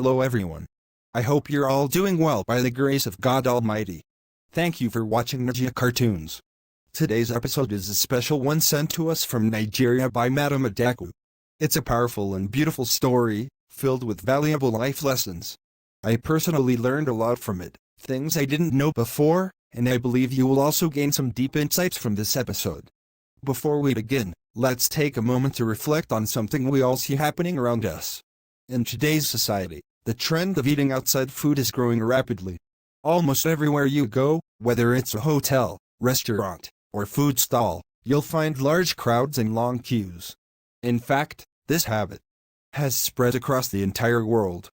Hello everyone. I hope you're all doing well by the grace of God Almighty. Thank you for watching Nigeria Cartoons. Today's episode is a special one sent to us from Nigeria by Madam Adaku. It's a powerful and beautiful story, filled with valuable life lessons. I personally learned a lot from it, things I didn't know before, and I believe you will also gain some deep insights from this episode. Before we begin, let's take a moment to reflect on something we all see happening around us. In today's society, the trend of eating outside food is growing rapidly. Almost everywhere you go, whether it's a hotel, restaurant, or food stall, you'll find large crowds and long queues. In fact, this habit has spread across the entire world.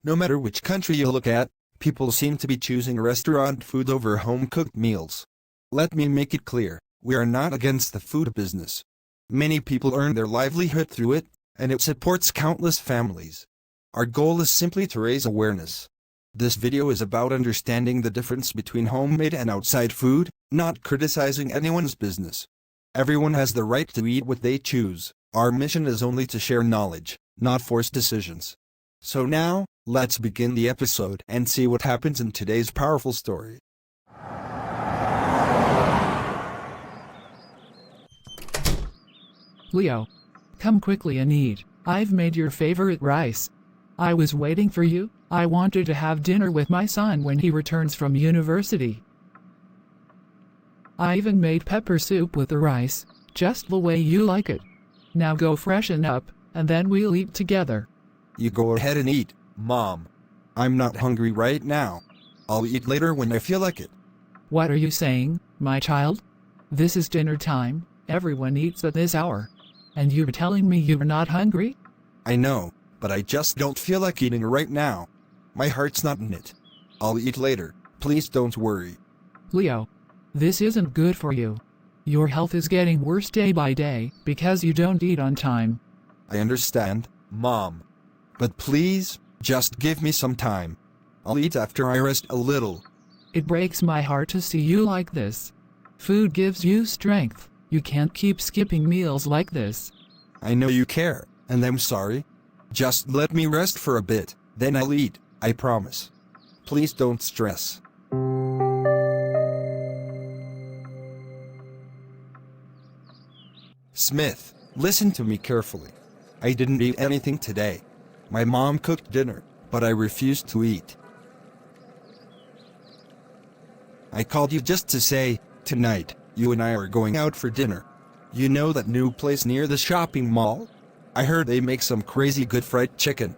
No matter which country you look at, people seem to be choosing restaurant food over home-cooked meals. Let me make it clear, we are not against the food business. Many people earn their livelihood through it, and it supports countless families. Our goal is simply to raise awareness. This video is about understanding the difference between homemade and outside food, not criticizing anyone's business. Everyone has the right to eat what they choose. Our mission is only to share knowledge, not force decisions. So now, let's begin the episode and see what happens in today's powerful story. Leo, come quickly and eat. I've made your favorite rice. I was waiting for you. I wanted to have dinner with my son when he returns from university. I even made pepper soup with the rice, just the way you like it. Now go freshen up, and then we'll eat together. You go ahead and eat, Mom. I'm not hungry right now. I'll eat later when I feel like it. What are you saying, my child? This is dinner time. Everyone eats at this hour. And you're telling me you're not hungry? I know, but I just don't feel like eating right now. My heart's not in it. I'll eat later, please don't worry. Leo, this isn't good for you. Your health is getting worse day by day because you don't eat on time. I understand, Mom. But please, just give me some time. I'll eat after I rest a little. It breaks my heart to see you like this. Food gives you strength. You can't keep skipping meals like this. I know you care, and I'm sorry. Just let me rest for a bit, then I'll eat, I promise. Please don't stress. Smith, listen to me carefully. I didn't eat anything today. My mom cooked dinner, but I refused to eat. I called you just to say, tonight, you and I are going out for dinner. You know that new place near the shopping mall? I heard they make some crazy good fried chicken.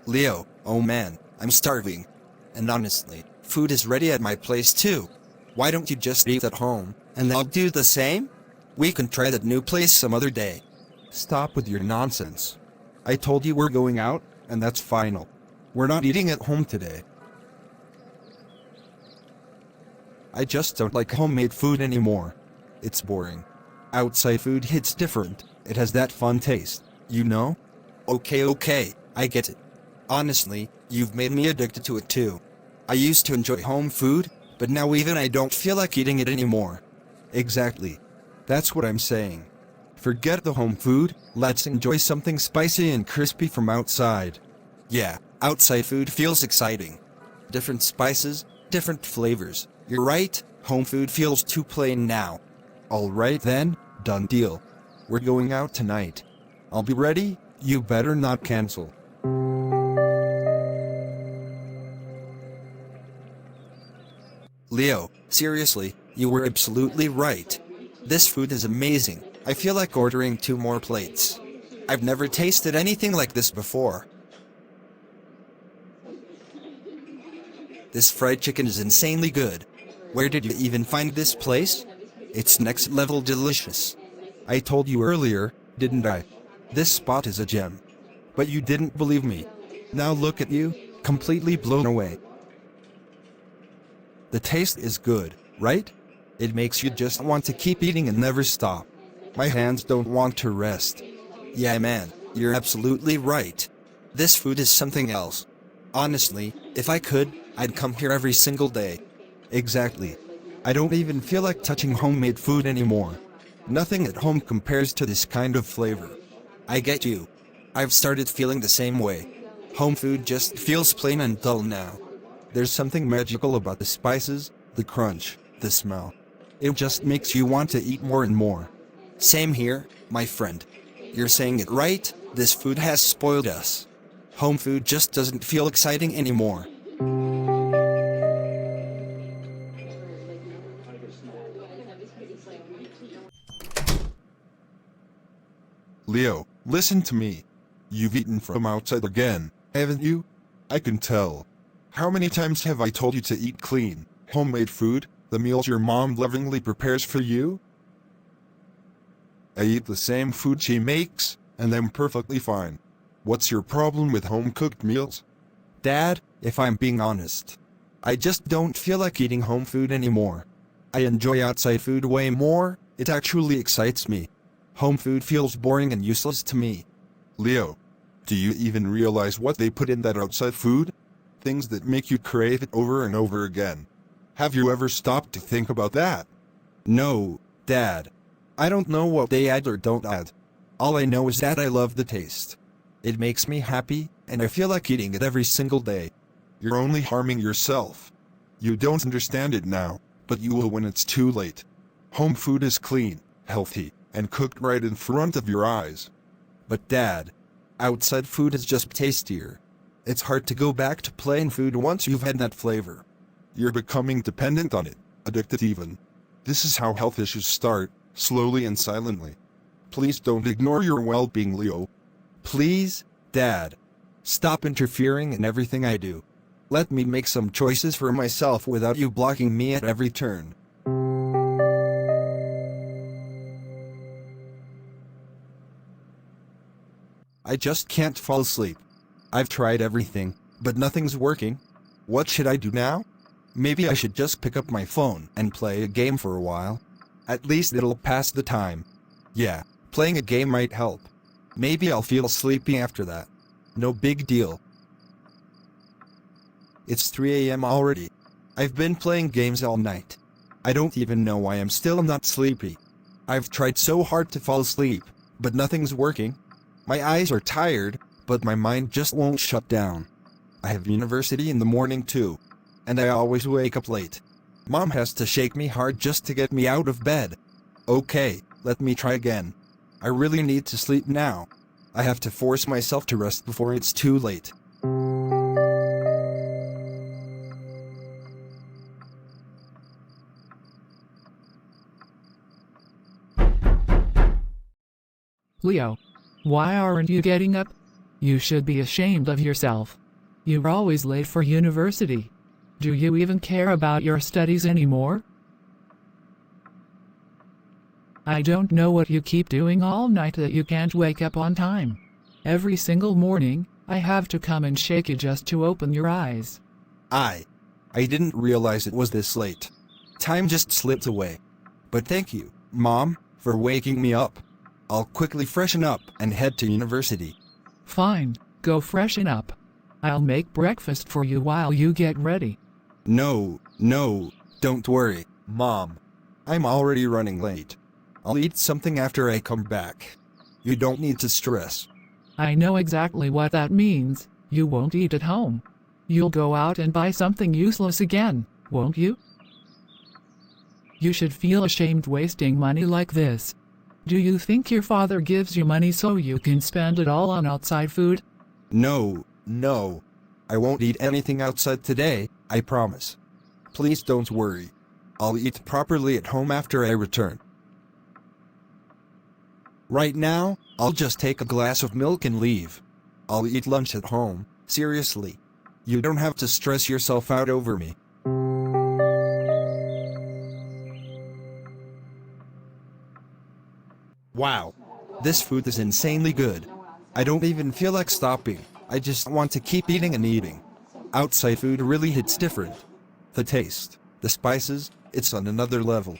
Leo, oh man, I'm starving. And honestly, food is ready at my place too. Why don't you just eat at home, and I'll do the same? We can try that new place some other day. Stop with your nonsense. I told you we're going out, and that's final. We're not eating at home today. I just don't like homemade food anymore. It's boring. Outside food hits different, it has that fun taste, you know? Okay, I get it. Honestly, you've made me addicted to it too. I used to enjoy home food, but now even I don't feel like eating it anymore. Exactly. That's what I'm saying. Forget the home food, let's enjoy something spicy and crispy from outside. Yeah, outside food feels exciting. Different spices, different flavors. You're right, home food feels too plain now. Alright then, done deal. We're going out tonight. I'll be ready, you better not cancel. Leo, seriously, you were absolutely right. This food is amazing. I feel like ordering 2 more plates. I've never tasted anything like this before. This fried chicken is insanely good. Where did you even find this place? It's next level delicious. I told you earlier, didn't I? This spot is a gem. But you didn't believe me. Now look at you, completely blown away. The taste is good, right? It makes you just want to keep eating and never stop. My hands don't want to rest. Yeah man, you're absolutely right. This food is something else. Honestly, if I could, I'd come here every single day. Exactly. I don't even feel like touching homemade food anymore. Nothing at home compares to this kind of flavor. I get you. I've started feeling the same way. Home food just feels plain and dull now. There's something magical about the spices, the crunch, the smell. It just makes you want to eat more and more. Same here, my friend. You're saying it right, this food has spoiled us. Home food just doesn't feel exciting anymore. Leo, listen to me. You've eaten from outside again, haven't you? I can tell. How many times have I told you to eat clean, homemade food, the meals your mom lovingly prepares for you? I eat the same food she makes, and I'm perfectly fine. What's your problem with home-cooked meals? Dad, if I'm being honest, I just don't feel like eating home food anymore. I enjoy outside food way more, it actually excites me. Home food feels boring and useless to me. Leo, do you even realize what they put in that outside food? Things that make you crave it over and over again. Have you ever stopped to think about that? No, Dad. I don't know what they add or don't add. All I know is that I love the taste. It makes me happy, and I feel like eating it every single day. You're only harming yourself. You don't understand it now, but you will when it's too late. Home food is clean, healthy, and cooked right in front of your eyes. But Dad, outside food is just tastier. It's hard to go back to plain food once you've had that flavor. You're becoming dependent on it, addicted even. This is how health issues start, slowly and silently. Please don't ignore your well-being, Leo. Please, Dad. Stop interfering in everything I do. Let me make some choices for myself without you blocking me at every turn. I just can't fall asleep. I've tried everything, but nothing's working. What should I do now? Maybe I should just pick up my phone and play a game for a while. At least it'll pass the time. Yeah, playing a game might help. Maybe I'll feel sleepy after that. No big deal. It's 3 a.m. already. I've been playing games all night. I don't even know why I'm still not sleepy. I've tried so hard to fall asleep, but nothing's working. My eyes are tired, but my mind just won't shut down. I have university in the morning too, and I always wake up late. Mom has to shake me hard just to get me out of bed. Okay, let me try again. I really need to sleep now. I have to force myself to rest before it's too late. Leo, why aren't you getting up? You should be ashamed of yourself. You're always late for university. Do you even care about your studies anymore? I don't know what you keep doing all night that you can't wake up on time. Every single morning, I have to come and shake you just to open your eyes. I didn't realize it was this late. Time just slipped away. But thank you, Mom, for waking me up. I'll quickly freshen up and head to university. Fine, go freshen up. I'll make breakfast for you while you get ready. No, don't worry, Mom. I'm already running late. I'll eat something after I come back. You don't need to stress. I know exactly what that means. You won't eat at home. You'll go out and buy something useless again, won't you? You should feel ashamed wasting money like this. Do you think your father gives you money so you can spend it all on outside food? No. I won't eat anything outside today, I promise. Please don't worry. I'll eat properly at home after I return. Right now, I'll just take a glass of milk and leave. I'll eat lunch at home, seriously. You don't have to stress yourself out over me. Wow, this food is insanely good. I don't even feel like stopping. I just want to keep eating and eating. Outside food really hits different. The taste, the spices, it's on another level.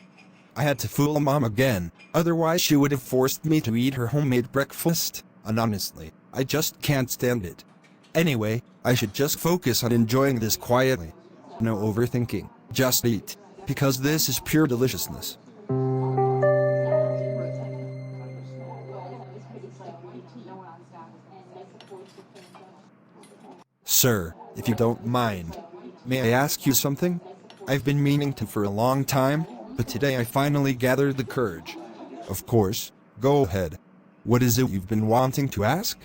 I had to fool Mom again, otherwise she would have forced me to eat her homemade breakfast, and honestly, I just can't stand it. Anyway, I should just focus on enjoying this quietly. No overthinking, just eat, because this is pure deliciousness. Sir, if you don't mind, may I ask you something? I've been meaning to for a long time, but today I finally gathered the courage. Of course, go ahead. What is it you've been wanting to ask?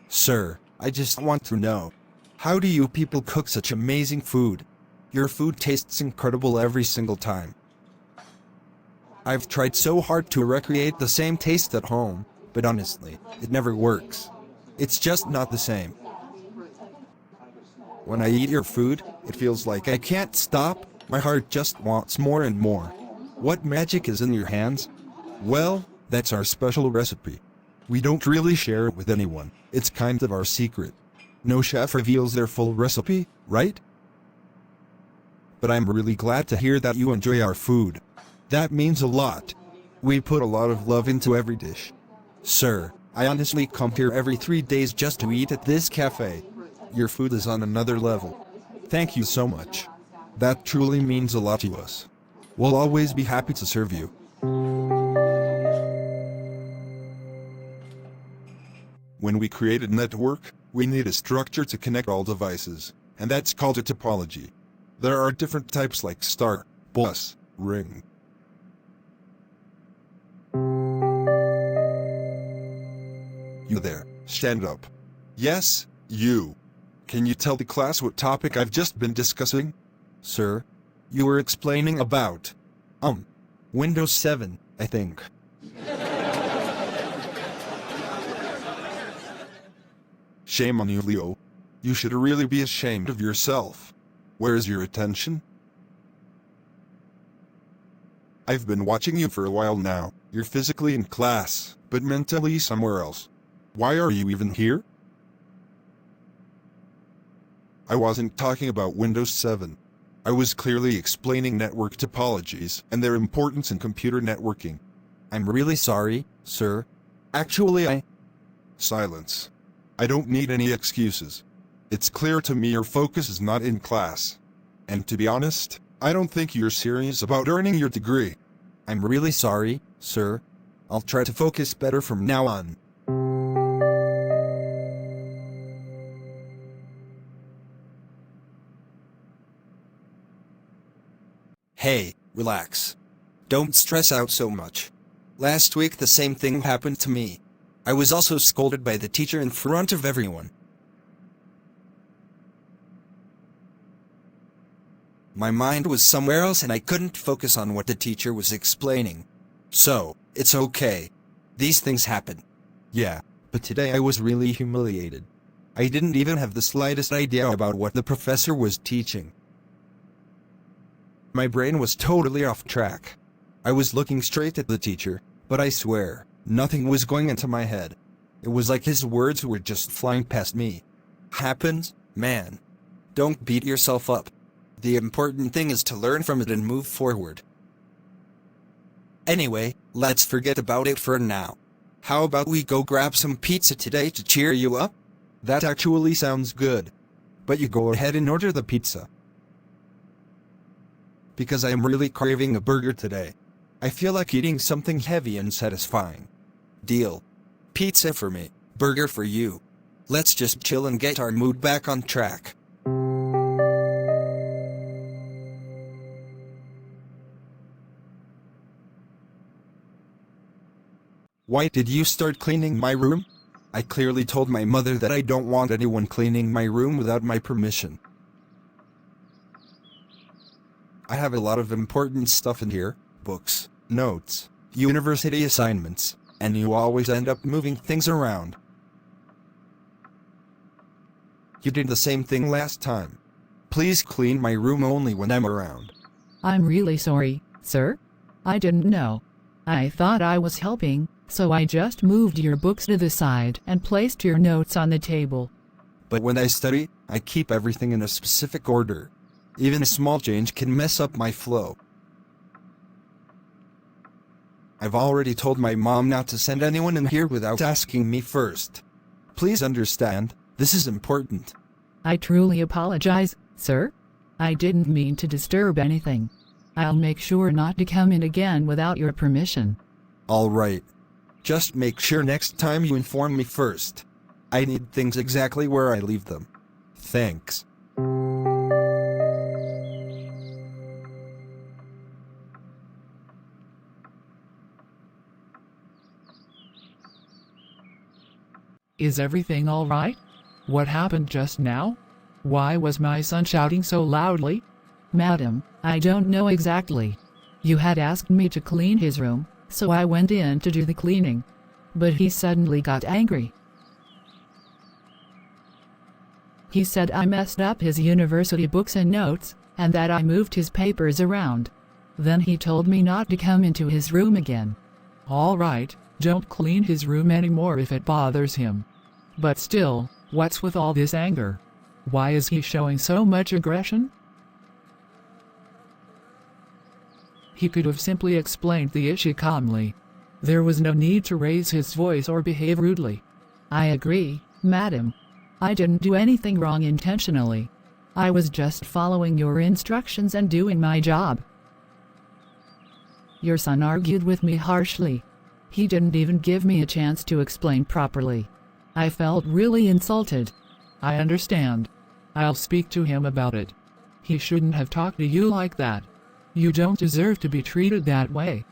Sir, I just want to know. How do you people cook such amazing food? Your food tastes incredible every single time. I've tried so hard to recreate the same taste at home, but honestly, it never works. It's just not the same. When I eat your food, it feels like I can't stop. My heart just wants more and more. What magic is in your hands? Well, that's our special recipe. We don't really share it with anyone. It's kind of our secret. No chef reveals their full recipe, right? But I'm really glad to hear that you enjoy our food. That means a lot. We put a lot of love into every dish. Sir, I honestly come here every 3 days just to eat at this cafe. Your food is on another level. Thank you so much. That truly means a lot to us. We'll always be happy to serve you. When we create a network, we need a structure to connect all devices, and that's called a topology. There are different types like star, bus, ring. You there, stand up. Yes, you. Can you tell the class what topic I've just been discussing? Sir, you were explaining about, Windows 7, I think. Shame on you, Leo. You should really be ashamed of yourself. Where is your attention? I've been watching you for a while now. You're physically in class, but mentally somewhere else. Why are you even here? I wasn't talking about Windows 7. I was clearly explaining network topologies and their importance in computer networking. I'm really sorry, sir. Actually, Silence. I don't need any excuses. It's clear to me your focus is not in class. And to be honest, I don't think you're serious about earning your degree. I'm really sorry, sir. I'll try to focus better from now on. Hey, relax. Don't stress out so much. Last week the same thing happened to me. I was also scolded by the teacher in front of everyone. My mind was somewhere else and I couldn't focus on what the teacher was explaining. So, it's okay. These things happen. Yeah, but today I was really humiliated. I didn't even have the slightest idea about what the professor was teaching. My brain was totally off track. I was looking straight at the teacher, but I swear, nothing was going into my head. It was like his words were just flying past me. Happens, man. Don't beat yourself up. The important thing is to learn from it and move forward. Anyway, let's forget about it for now. How about we go grab some pizza today to cheer you up? That actually sounds good. But you go ahead and order the pizza. Because I am really craving a burger today. I feel like eating something heavy and satisfying. Deal. Pizza for me, burger for you. Let's just chill and get our mood back on track. Why did you start cleaning my room? I clearly told my mother that I don't want anyone cleaning my room without my permission. I have a lot of important stuff in here, books, notes, university assignments, and you always end up moving things around. You did the same thing last time. Please clean my room only when I'm around. I'm really sorry, sir. I didn't know. I thought I was helping, so I just moved your books to the side and placed your notes on the table. But when I study, I keep everything in a specific order. Even a small change can mess up my flow. I've already told my mom not to send anyone in here without asking me first. Please understand, this is important. I truly apologize, sir. I didn't mean to disturb anything. I'll make sure not to come in again without your permission. All right. Just make sure next time you inform me first. I need things exactly where I leave them. Thanks. Is everything all right? What happened just now? Why was my son shouting so loudly? Madam, I don't know exactly. You had asked me to clean his room, so I went in to do the cleaning. But he suddenly got angry. He said I messed up his university books and notes, and that I moved his papers around. Then he told me not to come into his room again. All right, don't clean his room anymore if it bothers him. But still, what's with all this anger? Why is he showing so much aggression? He could have simply explained the issue calmly. There was no need to raise his voice or behave rudely. I agree, madam. I didn't do anything wrong intentionally. I was just following your instructions and doing my job. Your son argued with me harshly. He didn't even give me a chance to explain properly. I felt really insulted. I understand. I'll speak to him about it. He shouldn't have talked to you like that. You don't deserve to be treated that way.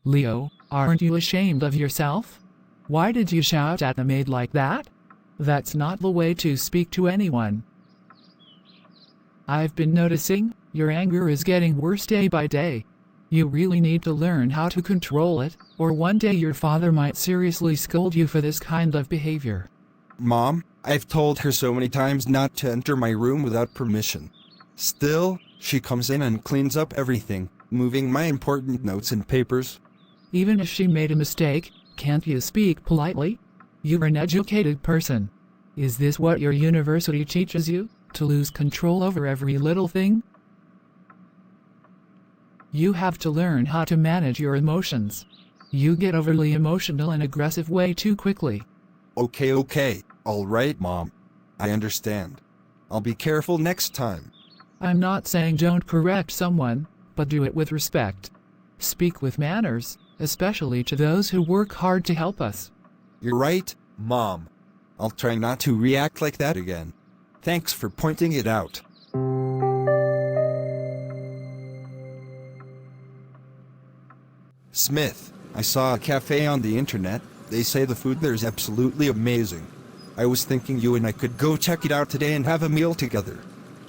Leo, aren't you ashamed of yourself? Why did you shout at the maid like that? That's not the way to speak to anyone. I've been noticing, your anger is getting worse day by day. You really need to learn how to control it, or one day your father might seriously scold you for this kind of behavior. Mom, I've told her so many times not to enter my room without permission. Still, she comes in and cleans up everything, moving my important notes and papers. Even if she made a mistake, can't you speak politely? You're an educated person. Is this what your university teaches you? To lose control over every little thing? You have to learn how to manage your emotions. You get overly emotional and aggressive way too quickly. Okay, alright, Mom. I understand. I'll be careful next time. I'm not saying don't correct someone, but do it with respect. Speak with manners, especially to those who work hard to help us. You're right, Mom. I'll try not to react like that again. Thanks for pointing it out. Smith, I saw a cafe on the internet. They say the food there is absolutely amazing. I was thinking you and I could go check it out today and have a meal together.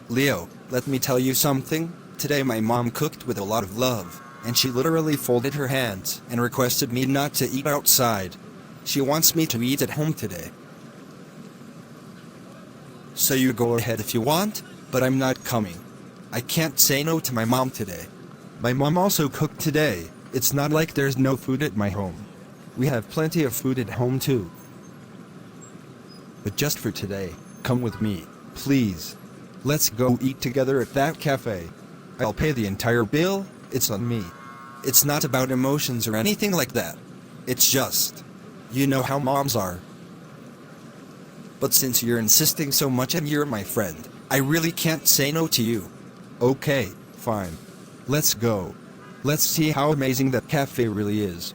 Leo, let me tell you something. Today my mom cooked with a lot of love, and she literally folded her hands and requested me not to eat outside. She wants me to eat at home today. So you go ahead if you want, but I'm not coming. I can't say no to my mom today. My mom also cooked today. It's not like there's no food at my home. We have plenty of food at home too. But just for today, come with me, please. Let's go eat together at that cafe. I'll pay the entire bill, it's on me. It's not about emotions or anything like that. It's just, you know how moms are. But since you're insisting so much and you're my friend, I really can't say no to you. Okay, fine. Let's go. Let's see how amazing that cafe really is.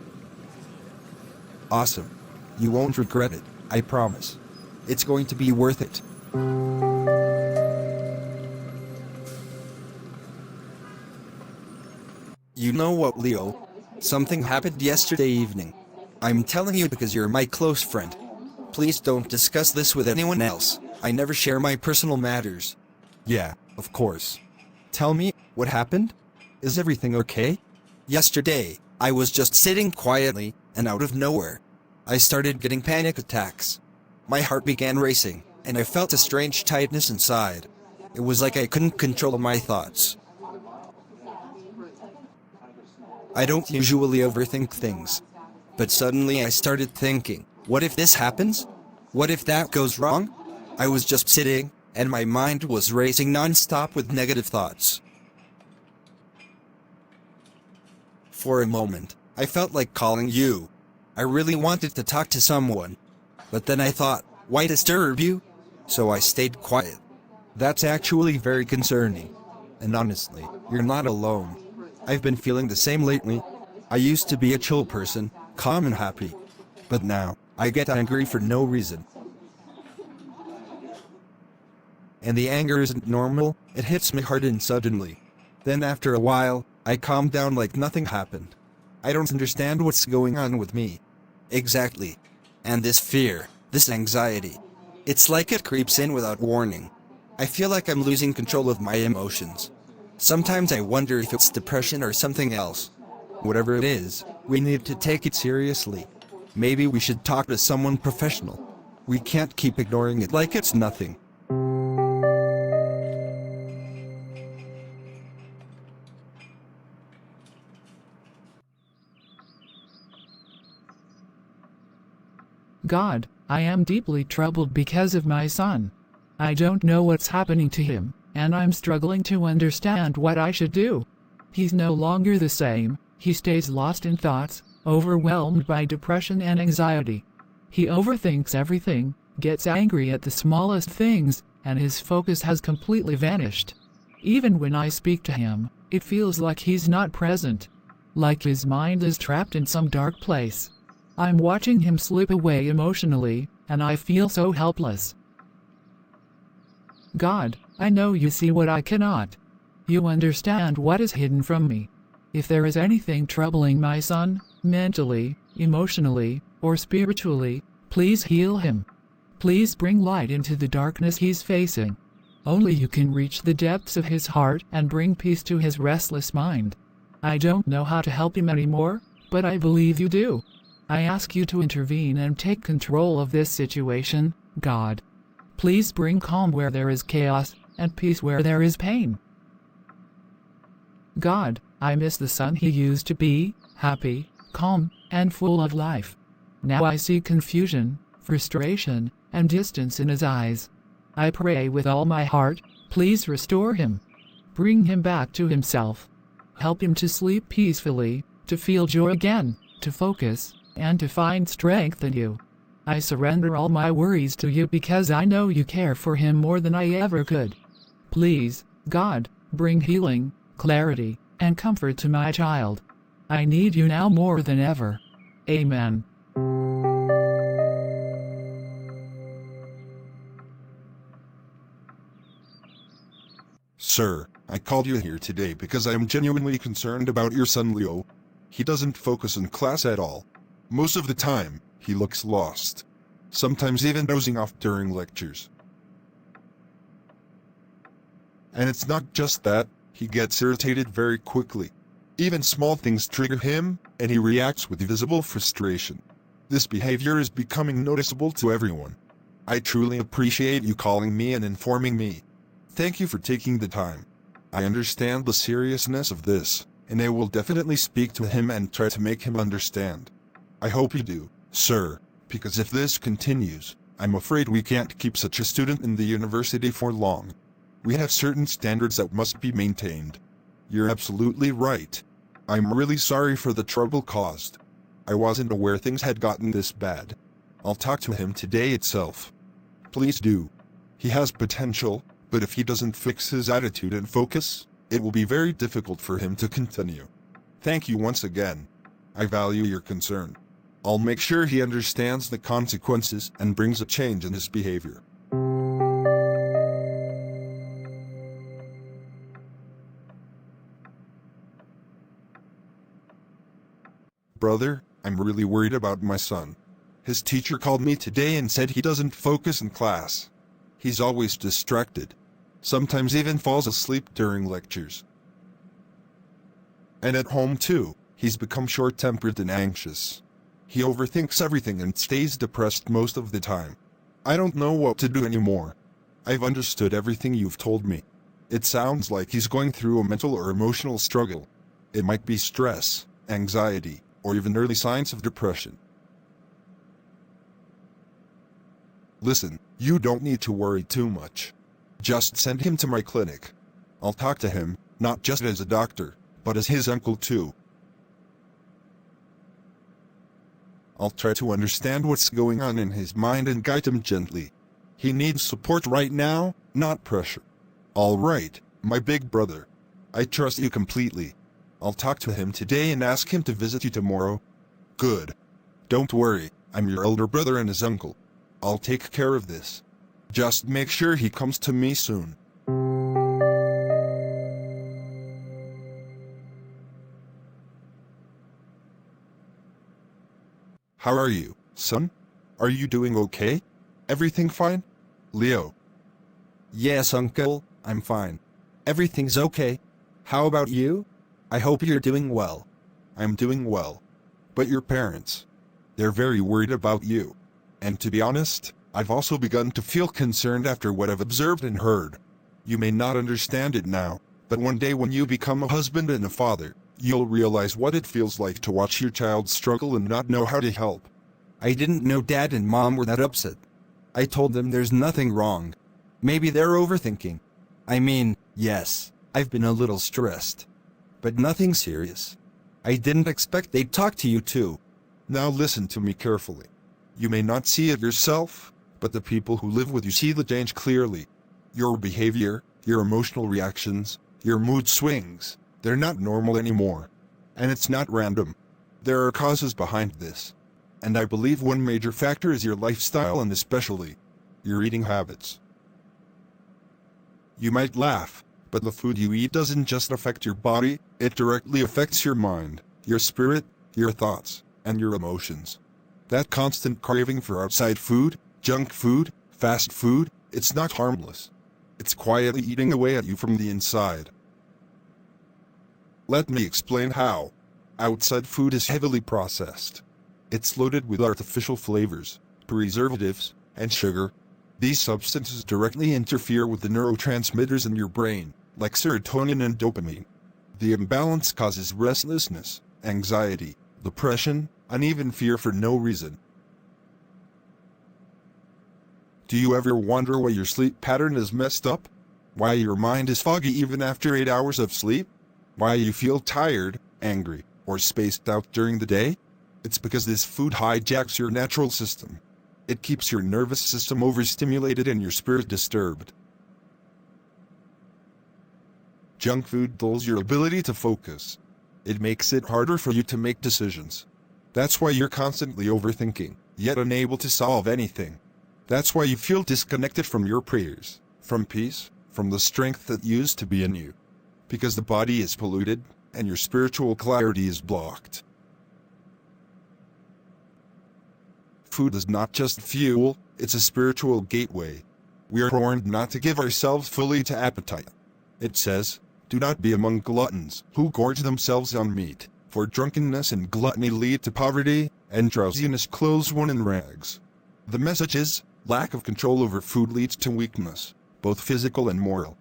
Awesome. You won't regret it, I promise. It's going to be worth it. You know what, Leo? Something happened yesterday evening. I'm telling you because you're my close friend. Please don't discuss this with anyone else. I never share my personal matters. Yeah, of course. Tell me, what happened? Is everything okay? Yesterday, I was just sitting quietly, and out of nowhere, I started getting panic attacks. My heart began racing, and I felt a strange tightness inside. It was like I couldn't control my thoughts. I don't usually overthink things. But suddenly I started thinking, what if this happens? What if that goes wrong? I was just sitting, and my mind was racing non-stop with negative thoughts. For a moment, I felt like calling you. I really wanted to talk to someone. But then I thought, why disturb you? So I stayed quiet. That's actually very concerning. And honestly, you're not alone. I've been feeling the same lately. I used to be a chill person, calm and happy. But now, I get angry for no reason. And the anger isn't normal, it hits me hard and suddenly. Then after a while, I calm down like nothing happened. I don't understand what's going on with me. Exactly. And this fear, this anxiety, it's like it creeps in without warning. I feel like I'm losing control of my emotions. Sometimes I wonder if it's depression or something else. Whatever it is, we need to take it seriously. Maybe we should talk to someone professional. We can't keep ignoring it like it's nothing. God, I am deeply troubled because of my son. I don't know what's happening to him, and I'm struggling to understand what I should do. He's no longer the same, he stays lost in thoughts, overwhelmed by depression and anxiety. He overthinks everything, gets angry at the smallest things, and his focus has completely vanished. Even when I speak to him, it feels like he's not present. Like his mind is trapped in some dark place. I'm watching him slip away emotionally, and I feel so helpless. God, I know you see what I cannot. You understand what is hidden from me. If there is anything troubling my son, mentally, emotionally, or spiritually, please heal him. Please bring light into the darkness he's facing. Only you can reach the depths of his heart and bring peace to his restless mind. I don't know how to help him anymore, but I believe you do. I ask you to intervene and take control of this situation, God. Please bring calm where there is chaos, and peace where there is pain. God, I miss the son he used to be, happy, calm, and full of life. Now I see confusion, frustration, and distance in his eyes. I pray with all my heart, please restore him. Bring him back to himself. Help him to sleep peacefully, to feel joy again, to focus, and to find strength in you. I surrender all my worries to you because I know you care for him more than I ever could. Please, God, bring healing, clarity, and comfort to my child. I need you now more than ever. Amen. Sir, I called you here today because I am genuinely concerned about your son Leo. He doesn't focus in class at all. Most of the time, he looks lost. Sometimes even dozing off during lectures. And it's not just that, he gets irritated very quickly. Even small things trigger him, and he reacts with visible frustration. This behavior is becoming noticeable to everyone. I truly appreciate you calling me and informing me. Thank you for taking the time. I understand the seriousness of this, and I will definitely speak to him and try to make him understand. I hope you do, sir, because if this continues, I'm afraid we can't keep such a student in the university for long. We have certain standards that must be maintained. You're absolutely right. I'm really sorry for the trouble caused. I wasn't aware things had gotten this bad. I'll talk to him today itself. Please do. He has potential, but if he doesn't fix his attitude and focus, it will be very difficult for him to continue. Thank you once again. I value your concern. I'll make sure he understands the consequences and brings a change in his behavior. Brother, I'm really worried about my son. His teacher called me today and said he doesn't focus in class. He's always distracted. Sometimes even falls asleep during lectures. And at home too, he's become short-tempered and anxious. He overthinks everything and stays depressed most of the time. I don't know what to do anymore. I've understood everything you've told me. It sounds like he's going through a mental or emotional struggle. It might be stress, anxiety, or even early signs of depression. Listen, you don't need to worry too much. Just send him to my clinic. I'll talk to him, not just as a doctor, but as his uncle too. I'll try to understand what's going on in his mind and guide him gently. He needs support right now, not pressure. All right, my big brother. I trust you completely. I'll talk to him today and ask him to visit you tomorrow. Good. Don't worry, I'm your elder brother and his uncle. I'll take care of this. Just make sure he comes to me soon. How are you, son? Are you doing okay? Everything fine? Leo. Yes, Uncle, I'm fine. Everything's okay. How about you? I hope you're doing well. I'm doing well. But your parents, they're very worried about you. And to be honest, I've also begun to feel concerned after what I've observed and heard. You may not understand it now, but one day when you become a husband and a father, you'll realize what it feels like to watch your child struggle and not know how to help. I didn't know Dad and Mom were that upset. I told them there's nothing wrong. Maybe they're overthinking. I mean, yes, I've been a little stressed. But nothing serious. I didn't expect they'd talk to you too. Now listen to me carefully. You may not see it yourself, but the people who live with you see the change clearly. Your behavior, your emotional reactions, your mood swings, they're not normal anymore. And it's not random. There are causes behind this. And I believe one major factor is your lifestyle and especially your eating habits. You might laugh, but the food you eat doesn't just affect your body, it directly affects your mind, your spirit, your thoughts, and your emotions. That constant craving for outside food, junk food, fast food, it's not harmless. It's quietly eating away at you from the inside. Let me explain how. Outside food is heavily processed. It's loaded with artificial flavors, preservatives, and sugar. These substances directly interfere with the neurotransmitters in your brain, like serotonin and dopamine. The imbalance causes restlessness, anxiety, depression, and even fear for no reason. Do you ever wonder why your sleep pattern is messed up? Why your mind is foggy even after 8 hours of sleep? Why you feel tired, angry, or spaced out during the day? It's because this food hijacks your natural system. It keeps your nervous system overstimulated and your spirit disturbed. Junk food dulls your ability to focus. It makes it harder for you to make decisions. That's why you're constantly overthinking, yet unable to solve anything. That's why you feel disconnected from your prayers, from peace, from the strength that used to be in you. Because the body is polluted, and your spiritual clarity is blocked. Food is not just fuel, it's a spiritual gateway. We are warned not to give ourselves fully to appetite. It says, "Do not be among gluttons, who gorge themselves on meat, for drunkenness and gluttony lead to poverty, and drowsiness clothes one in rags." The message is, lack of control over food leads to weakness, both physical and moral.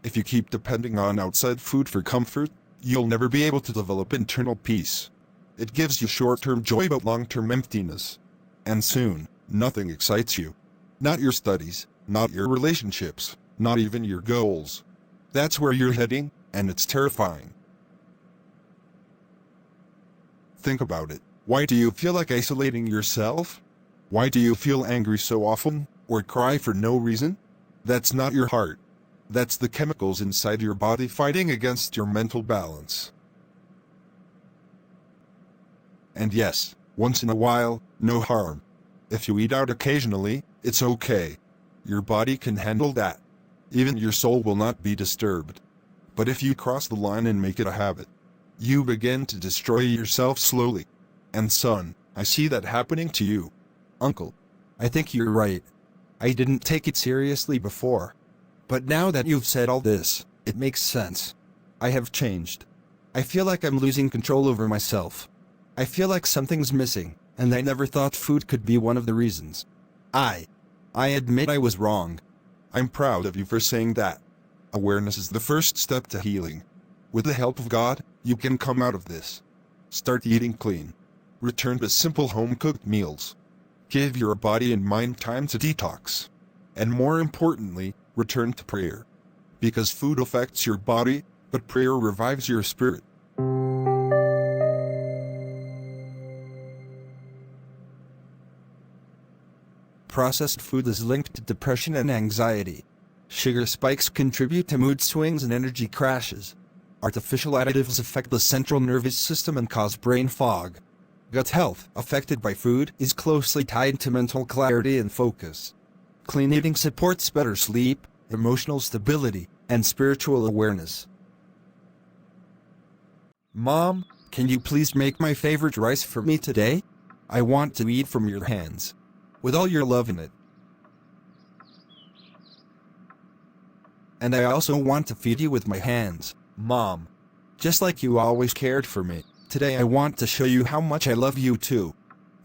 If you keep depending on outside food for comfort, you'll never be able to develop internal peace. It gives you short-term joy but long-term emptiness. And soon, nothing excites you. Not your studies, not your relationships, not even your goals. That's where you're heading, and it's terrifying. Think about it. Why do you feel like isolating yourself? Why do you feel angry so often, or cry for no reason? That's not your heart. That's the chemicals inside your body fighting against your mental balance. And yes, once in a while, no harm. If you eat out occasionally, it's okay. Your body can handle that. Even your soul will not be disturbed. But if you cross the line and make it a habit, you begin to destroy yourself slowly. And son, I see that happening to you. Uncle, I think you're right. I didn't take it seriously before. But now that you've said all this, it makes sense. I have changed. I feel like I'm losing control over myself. I feel like something's missing, and I never thought food could be one of the reasons. I admit I was wrong. I'm proud of you for saying that. Awareness is the first step to healing. With the help of God, you can come out of this. Start eating clean. Return to simple home-cooked meals. Give your body and mind time to detox. And more importantly, return to prayer. Because food affects your body, but prayer revives your spirit. Processed food is linked to depression and anxiety. Sugar spikes contribute to mood swings and energy crashes. Artificial additives affect the central nervous system and cause brain fog. Gut health, affected by food, is closely tied to mental clarity and focus. Clean eating supports better sleep, emotional stability, and spiritual awareness. Mom, can you please make my favorite rice for me today? I want to eat from your hands, with all your love in it. And I also want to feed you with my hands, Mom. Just like you always cared for me, today I want to show you how much I love you too.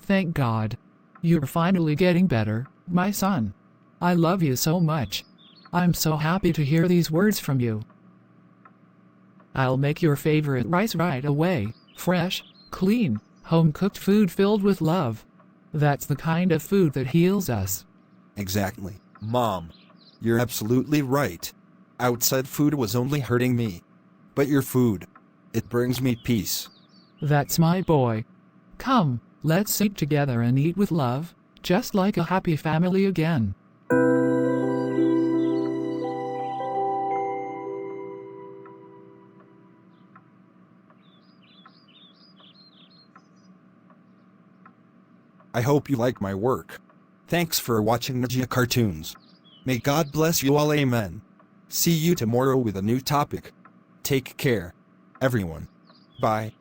Thank God. You're finally getting better, my son. I love you so much. I'm so happy to hear these words from you. I'll make your favorite rice right away, fresh, clean, home-cooked food filled with love. That's the kind of food that heals us. Exactly, Mom. You're absolutely right. Outside food was only hurting me. But your food, it brings me peace. That's my boy. Come, let's sit together and eat with love, just like a happy family again. I hope you like my work. Thanks for watching Ninja Cartoons. May God bless you all, amen. See you tomorrow with a new topic. Take care, everyone. Bye.